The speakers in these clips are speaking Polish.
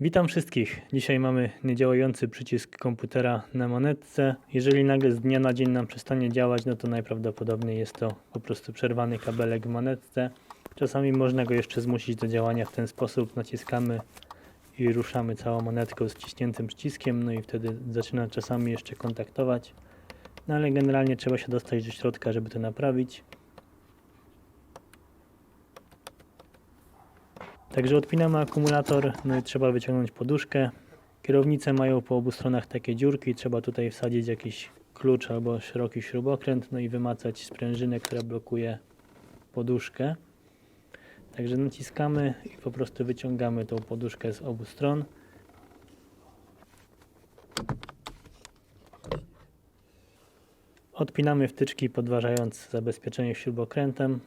Witam wszystkich. Dzisiaj mamy niedziałający przycisk komputera na manetce. Jeżeli nagle z dnia na dzień nam przestanie działać, no to najprawdopodobniej jest to po prostu przerwany kabelek w manetce. Czasami można go jeszcze zmusić do działania w ten sposób. Naciskamy i ruszamy całą manetkę z wciśniętym przyciskiem, no i wtedy zaczyna czasami jeszcze kontaktować. No ale generalnie trzeba się dostać do środka, żeby to naprawić. Także odpinamy akumulator, no i trzeba wyciągnąć poduszkę. Kierownice mają po obu stronach takie dziurki, trzeba tutaj wsadzić jakiś klucz albo szeroki śrubokręt, no i wymacać sprężynę, która blokuje poduszkę. Także naciskamy i po prostu wyciągamy tą poduszkę z obu stron. Odpinamy wtyczki, podważając zabezpieczenie śrubokrętem.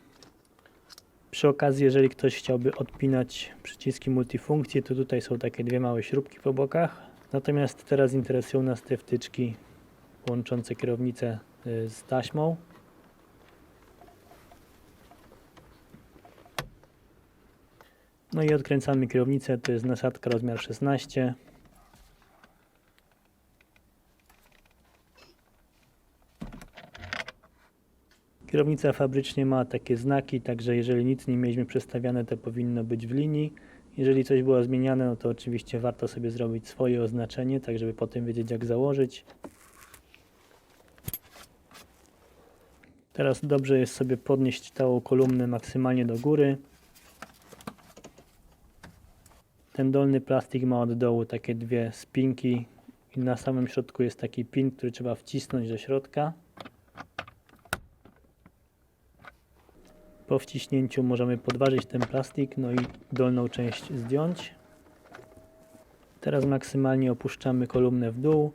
Przy okazji, jeżeli ktoś chciałby odpinać przyciski multifunkcji, to tutaj są takie dwie małe śrubki po bokach. Natomiast teraz interesują nas te wtyczki łączące kierownicę z taśmą. No i odkręcamy kierownicę, to jest nasadka rozmiar 16. Kierownica fabrycznie ma takie znaki, także jeżeli nic nie mieliśmy przestawiane, to powinno być w linii. Jeżeli coś było zmieniane, no to oczywiście warto sobie zrobić swoje oznaczenie, tak żeby potem wiedzieć, jak założyć. Teraz dobrze jest sobie podnieść całą kolumnę maksymalnie do góry. Ten dolny plastik ma od dołu takie dwie spinki i na samym środku jest taki pin, który trzeba wcisnąć do środka. Po wciśnięciu możemy podważyć ten plastik, no i dolną część zdjąć. Teraz maksymalnie opuszczamy kolumnę w dół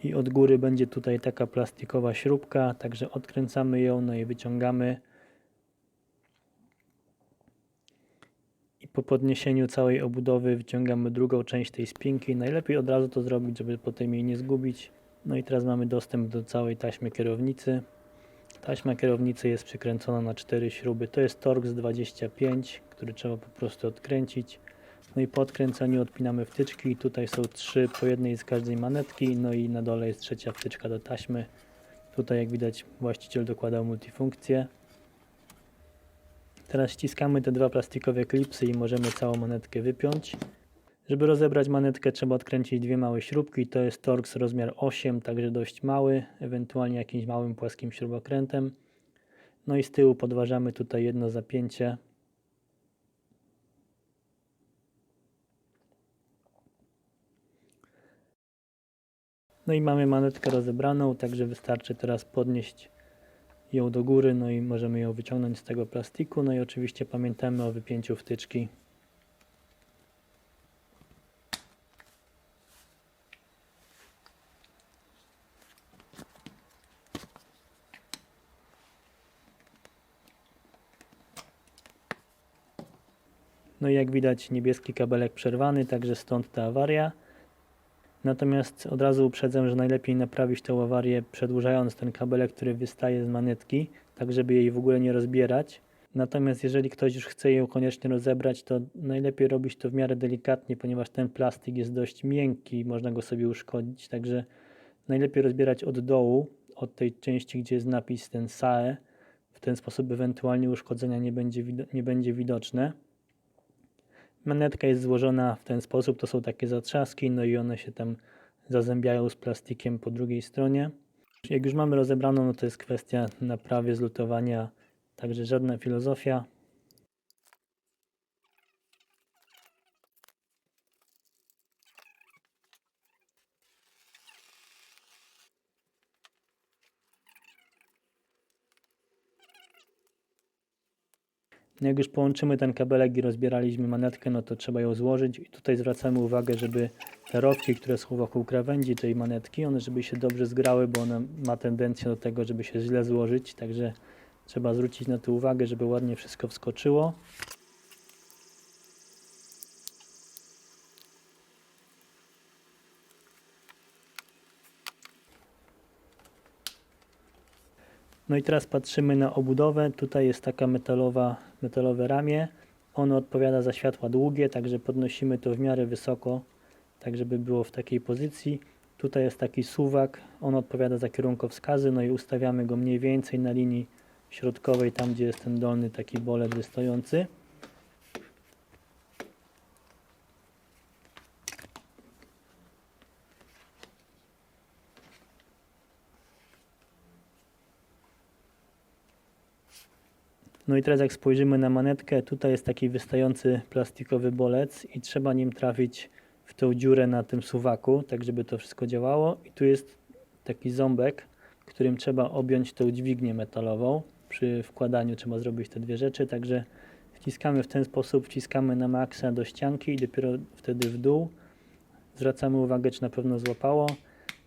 i od góry będzie tutaj taka plastikowa śrubka, także odkręcamy ją, no i wyciągamy. I po podniesieniu całej obudowy wyciągamy drugą część tej spinki. Najlepiej od razu to zrobić, żeby potem jej nie zgubić. No i teraz mamy dostęp do całej taśmy kierownicy. Taśma kierownicy jest przykręcona na 4 śruby. To jest Torx 25, który trzeba po prostu odkręcić. No i po odkręceniu odpinamy wtyczki. Tutaj są 3 po jednej z każdej manetki. No i na dole jest trzecia wtyczka do taśmy. Tutaj jak widać właściciel dokładał multifunkcję. Teraz ściskamy te dwa plastikowe klipsy i możemy całą manetkę wypiąć. Żeby rozebrać manetkę, trzeba odkręcić dwie małe śrubki. To jest Torx rozmiar 8, także dość mały, ewentualnie jakimś małym płaskim śrubokrętem. No i z tyłu podważamy tutaj jedno zapięcie. No i mamy manetkę rozebraną, także wystarczy teraz podnieść ją do góry, no i możemy ją wyciągnąć z tego plastiku. No i oczywiście pamiętamy o wypięciu wtyczki. No i jak widać niebieski kabelek przerwany, także stąd ta awaria. Natomiast od razu uprzedzam, że najlepiej naprawić tę awarię przedłużając ten kabelek, który wystaje z manetki, tak żeby jej w ogóle nie rozbierać. Natomiast jeżeli ktoś już chce ją koniecznie rozebrać, to najlepiej robić to w miarę delikatnie, ponieważ ten plastik jest dość miękki i można go sobie uszkodzić. Także najlepiej rozbierać od dołu, od tej części, gdzie jest napis ten SAE. W ten sposób ewentualnie uszkodzenia nie będzie widoczne. Manetka jest złożona w ten sposób, to są takie zatrzaski, no i one się tam zazębiają z plastikiem po drugiej stronie. Jak już mamy rozebraną, no to jest kwestia naprawy, zlutowania, także żadna filozofia. No jak już połączymy ten kabelek i rozbieraliśmy manetkę, no to trzeba ją złożyć i tutaj zwracamy uwagę, żeby te rowki, które są wokół krawędzi tej manetki, one żeby się dobrze zgrały, bo ona ma tendencję do tego, żeby się źle złożyć, także trzeba zwrócić na to uwagę, żeby ładnie wszystko wskoczyło. No i teraz patrzymy na obudowę. Tutaj jest taka metalowe ramię. Ono odpowiada za światła długie, także podnosimy to w miarę wysoko, tak żeby było w takiej pozycji. Tutaj jest taki suwak, on odpowiada za kierunkowskazy, no i ustawiamy go mniej więcej na linii środkowej, tam gdzie jest ten dolny taki bolec wystojący. No i teraz jak spojrzymy na manetkę, tutaj jest taki wystający plastikowy bolec i trzeba nim trafić w tą dziurę na tym suwaku, tak żeby to wszystko działało. I tu jest taki ząbek, którym trzeba objąć tą dźwignię metalową. Przy wkładaniu trzeba zrobić te dwie rzeczy, także wciskamy w ten sposób, wciskamy na maksa do ścianki i dopiero wtedy w dół. Zwracamy uwagę, czy na pewno złapało.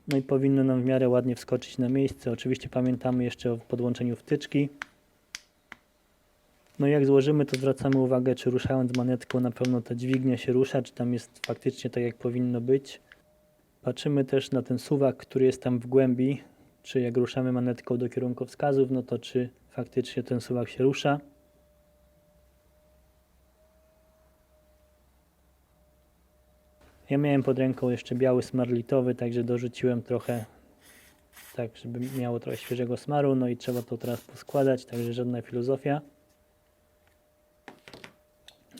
No i powinno nam w miarę ładnie wskoczyć na miejsce. Oczywiście pamiętamy jeszcze o podłączeniu wtyczki. No i jak złożymy, to zwracamy uwagę, czy ruszając manetką na pewno ta dźwignia się rusza, czy tam jest faktycznie tak, jak powinno być. Patrzymy też na ten suwak, który jest tam w głębi, czy jak ruszamy manetką do kierunkowskazów, no to czy faktycznie ten suwak się rusza. Ja miałem pod ręką jeszcze biały smarlitowy, także dorzuciłem trochę, tak żeby miało trochę świeżego smaru, no i trzeba to teraz poskładać, także żadna filozofia.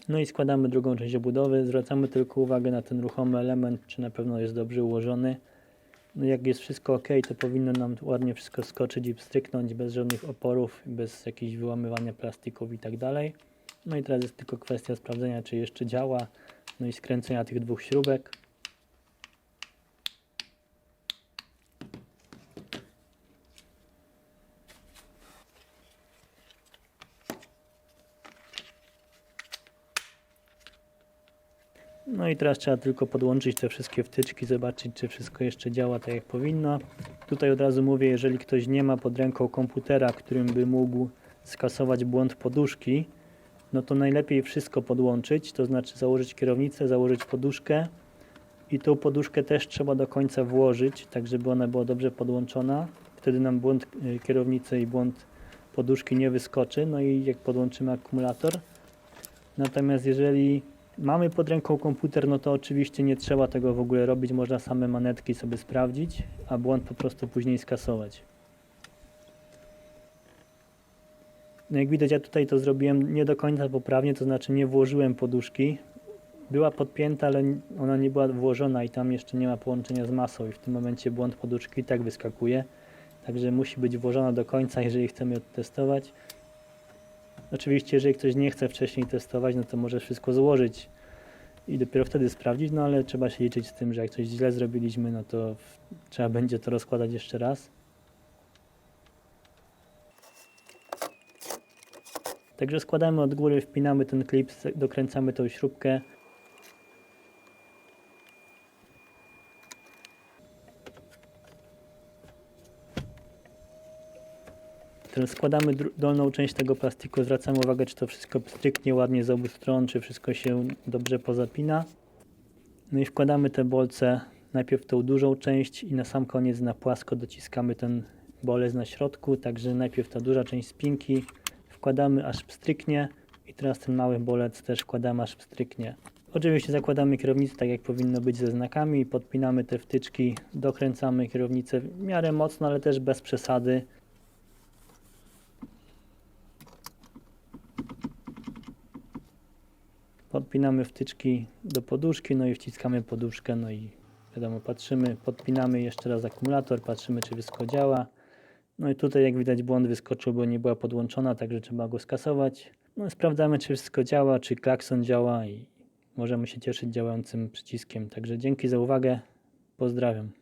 No i składamy drugą część obudowy, zwracamy tylko uwagę na ten ruchomy element, czy na pewno jest dobrze ułożony. No jak jest wszystko ok, to powinno nam ładnie wszystko skoczyć i pstryknąć bez żadnych oporów, bez jakichś wyłamywania plastików i tak dalej. No i teraz jest tylko kwestia sprawdzenia, czy jeszcze działa, no i skręcenia tych dwóch śrubek. No i teraz trzeba tylko podłączyć te wszystkie wtyczki, zobaczyć, czy wszystko jeszcze działa tak, jak powinno. Tutaj od razu mówię, jeżeli ktoś nie ma pod ręką komputera, którym by mógł skasować błąd poduszki, no to najlepiej wszystko podłączyć, to znaczy założyć kierownicę, założyć poduszkę i tą poduszkę też trzeba do końca włożyć, tak żeby ona była dobrze podłączona. Wtedy nam błąd kierownicy i błąd poduszki nie wyskoczy, no i jak podłączymy akumulator. Natomiast jeżeli mamy pod ręką komputer, no to oczywiście nie trzeba tego w ogóle robić, można same manetki sobie sprawdzić, a błąd po prostu później skasować. No jak widać, ja tutaj to zrobiłem nie do końca poprawnie, to znaczy nie włożyłem poduszki. Była podpięta, ale ona nie była włożona i tam jeszcze nie ma połączenia z masą i w tym momencie błąd poduszki i tak wyskakuje. Także musi być włożona do końca, jeżeli chcemy ją testować. Oczywiście, jeżeli ktoś nie chce wcześniej testować, no to może wszystko złożyć i dopiero wtedy sprawdzić, no ale trzeba się liczyć z tym, że jak coś źle zrobiliśmy, no to trzeba będzie to rozkładać jeszcze raz. Także składamy od góry, wpinamy ten klip, dokręcamy tą śrubkę. Teraz składamy dolną część tego plastiku, zwracamy uwagę, czy to wszystko stryknie ładnie z obu stron, czy wszystko się dobrze pozapina. No i wkładamy te bolce najpierw tą dużą część i na sam koniec na płasko dociskamy ten bolec na środku, także najpierw ta duża część spinki wkładamy aż pstryknie i teraz ten mały bolec też wkładamy aż pstryknie. Oczywiście zakładamy kierownicę tak, jak powinno być, ze znakami, podpinamy te wtyczki, dokręcamy kierownicę w miarę mocno, ale też bez przesady. Podpinamy wtyczki do poduszki, no i wciskamy poduszkę, no i wiadomo, patrzymy, podpinamy jeszcze raz akumulator, patrzymy, czy wszystko działa. No i tutaj jak widać błąd wyskoczył, bo nie była podłączona, także trzeba go skasować. No i sprawdzamy, czy wszystko działa, czy klakson działa i możemy się cieszyć działającym przyciskiem. Także dzięki za uwagę, pozdrawiam.